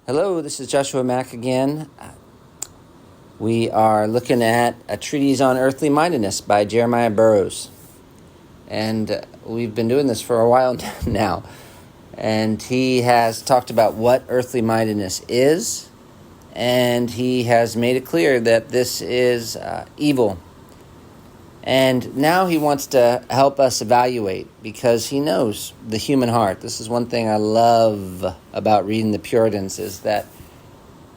Hello, this is Joshua Mack again. We are looking at a treatise on earthly mindedness by Jeremiah Burroughs. And we've been doing this for a while now. And he has talked about what earthly mindedness is. And he has made it clear that this is evil. And now he wants to help us evaluate because he knows the human heart. This is one thing I love about reading the Puritans is that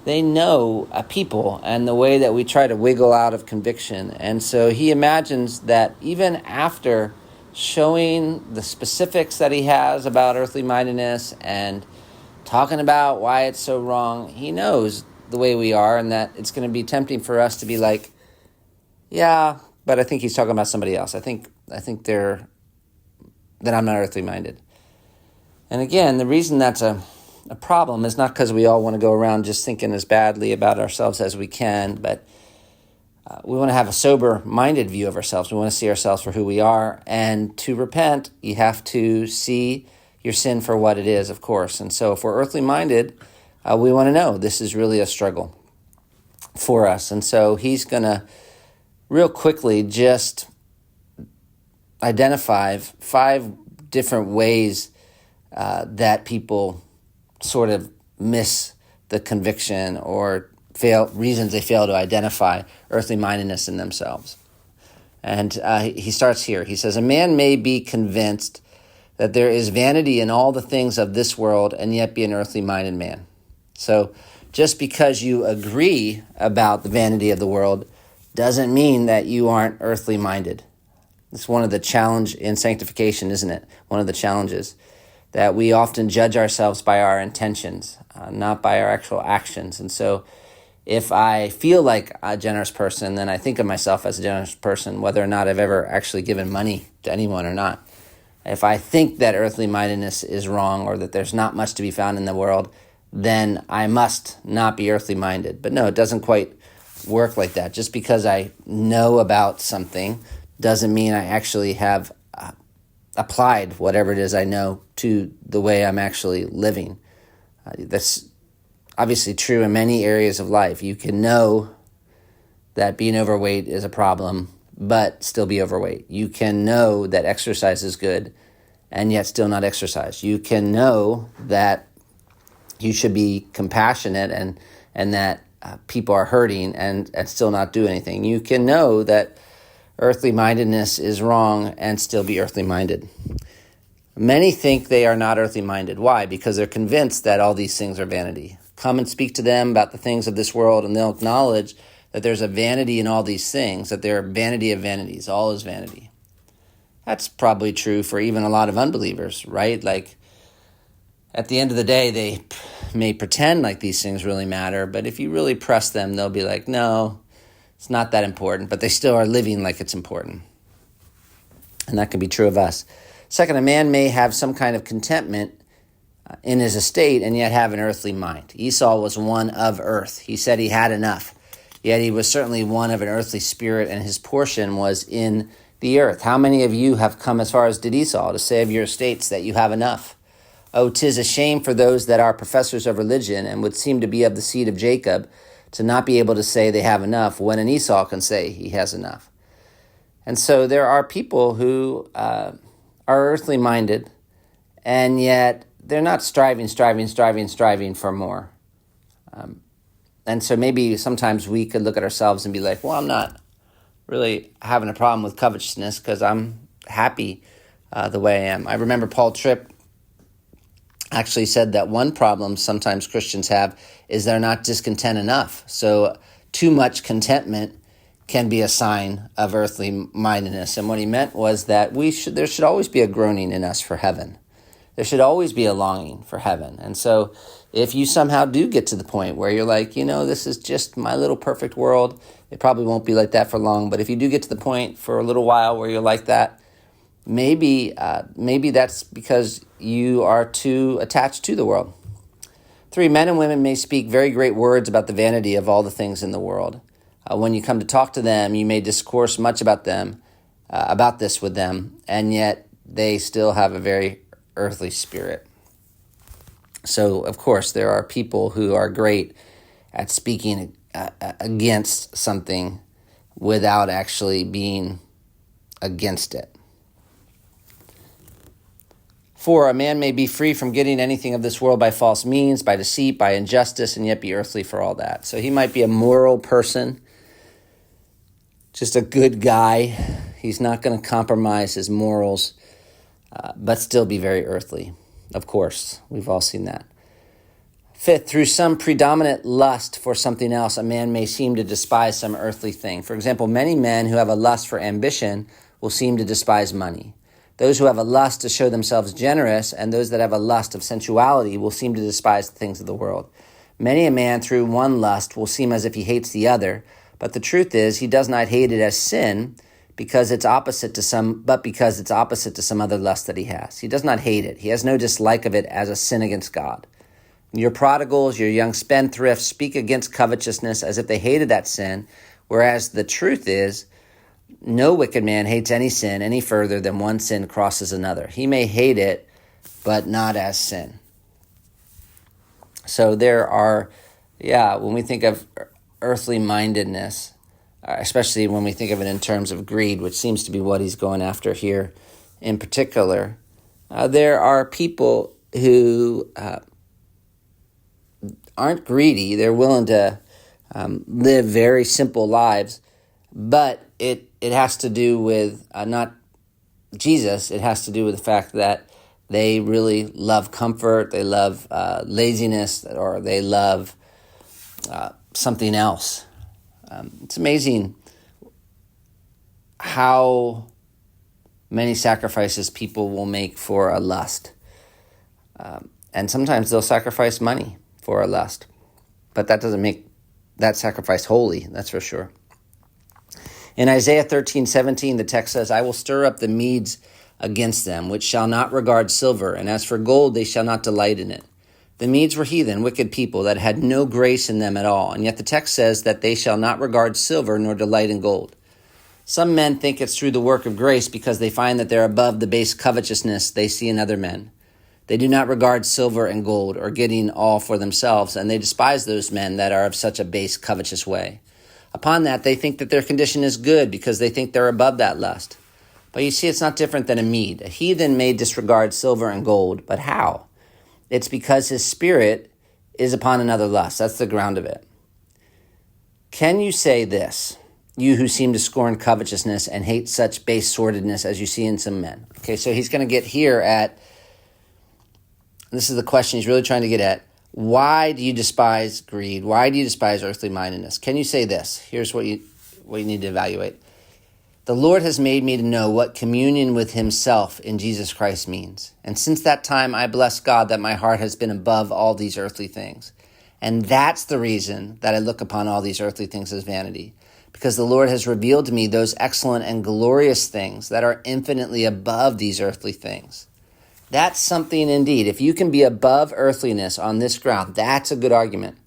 they know people and the way that we try to wiggle out of conviction. And so he imagines that even after showing the specifics that he has about earthly mindedness and talking about why it's so wrong, he knows the way we are and that it's going to be tempting for us to be like, yeah, but I think he's talking about somebody else. I think that I'm not earthly minded. And again, the reason that's a problem is not because we all want to go around just thinking as badly about ourselves as we can, but we want to have a sober-minded view of ourselves. We want to see ourselves for who we are. And to repent, you have to see your sin for what it is, of course. And so if we're earthly minded, we want to know this is really a struggle for us. And so he's going to real quickly just identify 5 different ways that people sort of miss the conviction or reasons they fail to identify earthly mindedness in themselves. And he starts here. He says, a man may be convinced that there is vanity in all the things of this world and yet be an earthly minded man. So just because you agree about the vanity of the world doesn't mean that you aren't earthly minded. It's one of the challenge in sanctification, isn't it? One of the challenges that we often judge ourselves by our intentions, not by our actual actions. And so if I feel like a generous person, then I think of myself as a generous person, whether or not I've ever actually given money to anyone or not. If I think that earthly mindedness is wrong or that there's not much to be found in the world, then I must not be earthly minded. But no, it doesn't quite work like that. Just because I know about something doesn't mean I actually have applied whatever it is I know to the way I'm actually living. That's obviously true in many areas of life. You can know that being overweight is a problem, but still be overweight. You can know that exercise is good and yet still not exercise. You can know that you should be compassionate and that people are hurting and still not do anything. You can know that earthly mindedness is wrong and still be earthly minded. Many think they are not earthly minded. Why? Because they're convinced that all these things are vanity. Come and speak to them about the things of this world and they'll acknowledge that there's a vanity in all these things, that they're vanity of vanities. All is vanity. That's probably true for even a lot of unbelievers, right? Like at the end of the day, they may pretend like these things really matter, but if you really press them, they'll be like, no, it's not that important, but they still are living like it's important. And that can be true of us. Second, a man may have some kind of contentment in his estate and yet have an earthly mind. Esau was one of earth. He said he had enough, yet he was certainly one of an earthly spirit, and his portion was in the earth. How many of you have come as far as did Esau to say of your estates that you have enough? Oh, 'tis a shame for those that are professors of religion and would seem to be of the seed of Jacob to not be able to say they have enough when an Esau can say he has enough. And so there are people who are earthly minded, and yet they're not striving for more. And so maybe sometimes we could look at ourselves and be like, well, I'm not really having a problem with covetousness because I'm happy the way I am. I remember Paul Tripp actually said that one problem sometimes Christians have is they're not discontent enough. So too much contentment can be a sign of earthly mindedness. And what he meant was that there should always be a groaning in us for heaven. There should always be a longing for heaven. And so if you somehow do get to the point where you're like, this is just my little perfect world, it probably won't be like that for long. But if you do get to the point for a little while where you're like that, maybe that's because you are too attached to the world. 3, men and women may speak very great words about the vanity of all the things in the world. When you come to talk to them, you may discourse much about this with them, and yet they still have a very earthly spirit. So, of course, there are people who are great at speaking against something without actually being against it. For a man may be free from getting anything of this world by false means, by deceit, by injustice, and yet be earthly for all that. So he might be a moral person, just a good guy. He's not going to compromise his morals, but still be very earthly. Of course, we've all seen that. Fifth, through some predominant lust for something else, a man may seem to despise some earthly thing. For example, many men who have a lust for ambition will seem to despise money. Those who have a lust to show themselves generous and those that have a lust of sensuality will seem to despise the things of the world. Many a man through one lust will seem as if he hates the other, but the truth is he does not hate it as sin because it's opposite to some other lust that he has. He does not hate it. He has no dislike of it as a sin against God. Your prodigals, your young spendthrifts speak against covetousness as if they hated that sin, whereas the truth is no wicked man hates any sin any further than one sin crosses another. He may hate it, but not as sin. So there are, when we think of earthly mindedness, especially when we think of it in terms of greed, which seems to be what he's going after here in particular, there are people who aren't greedy. They're willing to live very simple lives, but it has to do with not Jesus. It has to do with the fact that they really love comfort, they love laziness, or they love something else. It's amazing how many sacrifices people will make for a lust. And sometimes they'll sacrifice money for a lust. But that doesn't make that sacrifice holy, that's for sure. In Isaiah 13:17, the text says, I will stir up the Medes against them, which shall not regard silver, and as for gold, they shall not delight in it. The Medes were heathen, wicked people that had no grace in them at all, and yet the text says that they shall not regard silver nor delight in gold. Some men think it's through the work of grace because they find that they're above the base covetousness they see in other men. They do not regard silver and gold or getting all for themselves, and they despise those men that are of such a base covetous way. Upon that, they think that their condition is good because they think they're above that lust. But you see, it's not different than a Mede. A heathen may disregard silver and gold, but how? It's because his spirit is upon another lust. That's the ground of it. Can you say this, you who seem to scorn covetousness and hate such base sordidness as you see in some men? Okay, so he's going to get here at, this is the question he's really trying to get at, why do you despise greed? Why do you despise earthly mindedness? Can you say this? Here's what you need to evaluate. The Lord has made me to know what communion with himself in Jesus Christ means. And since that time, I bless God that my heart has been above all these earthly things. And that's the reason that I look upon all these earthly things as vanity. Because the Lord has revealed to me those excellent and glorious things that are infinitely above these earthly things. That's something indeed. If you can be above earthliness on this ground, that's a good argument.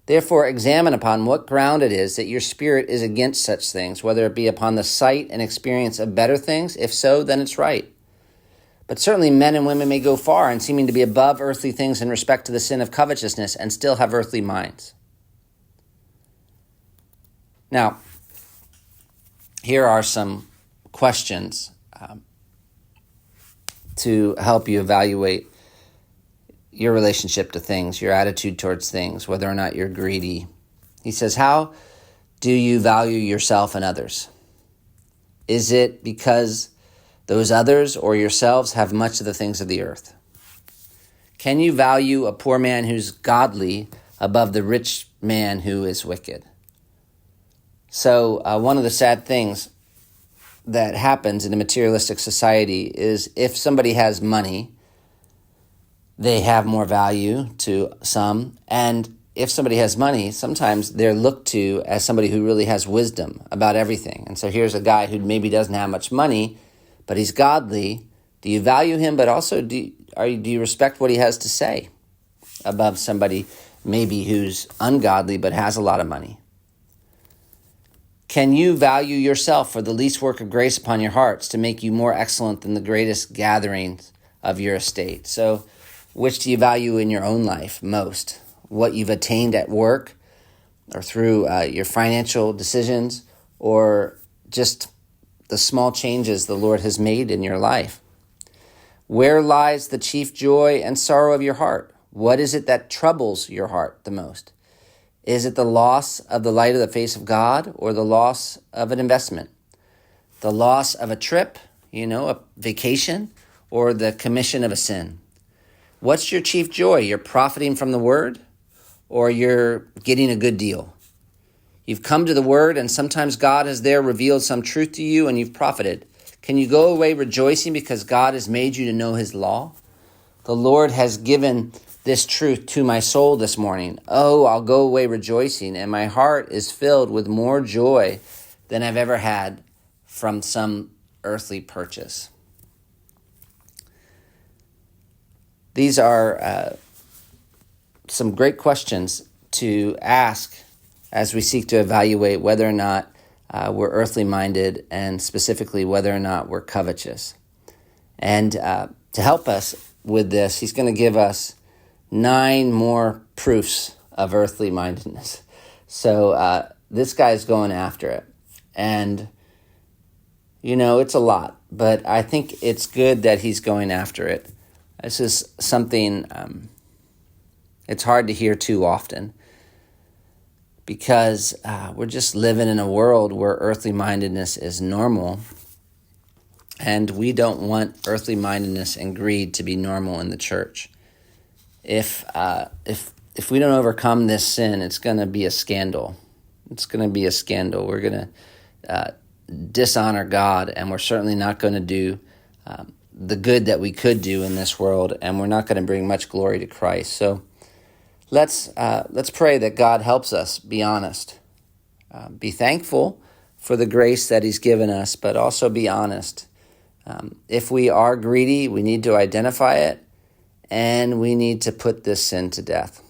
Therefore, examine upon what ground it is that your spirit is against such things, whether it be upon the sight and experience of better things. If so, then it's right. But certainly men and women may go far in seeming to be above earthly things in respect to the sin of covetousness and still have earthly minds. Now, here are some questions to help you evaluate your relationship to things, your attitude towards things, whether or not you're greedy. He says, how do you value yourself and others? Is it because those others or yourselves have much of the things of the earth? Can you value a poor man who's godly above the rich man who is wicked? So one of the sad things that happens in a materialistic society is if somebody has money, they have more value to some. And if somebody has money, sometimes they're looked to as somebody who really has wisdom about everything. And so here's a guy who maybe doesn't have much money, but he's godly. Do you value him, but also do you respect what he has to say above somebody maybe who's ungodly but has a lot of money? Can you value yourself for the least work of grace upon your hearts to make you more excellent than the greatest gatherings of your estate? So Which do you value in your own life most? What you've attained at work or through your financial decisions, or just the small changes the Lord has made in your life? Where lies the chief joy and sorrow of your heart? What is it that troubles your heart the most? Is it the loss of the light of the face of God, or the loss of an investment? The loss of a trip, a vacation, or the commission of a sin? What's your chief joy? You're profiting from the word, or you're getting a good deal? You've come to the word, and sometimes God has there revealed some truth to you, and you've profited. Can you go away rejoicing because God has made you to know his law? The Lord has given this truth to my soul this morning. Oh, I'll go away rejoicing, and my heart is filled with more joy than I've ever had from some earthly purchase. These are some great questions to ask as we seek to evaluate whether or not we're earthly minded, and specifically whether or not we're covetous. And to help us with this, he's going to give us 9 more proofs of earthly mindedness. So this guy's going after it. And, it's a lot, but I think it's good that he's going after it. This is something it's hard to hear too often, because we're just living in a world where earthly mindedness is normal, and we don't want earthly mindedness and greed to be normal in the church. If we don't overcome this sin, it's going to be a scandal. It's going to be a scandal. We're going to dishonor God, and we're certainly not going to do the good that we could do in this world, and we're not going to bring much glory to Christ. So let's pray that God helps us be honest, be thankful for the grace that he's given us, but also be honest. If we are greedy, we need to identify it, and we need to put this sin to death.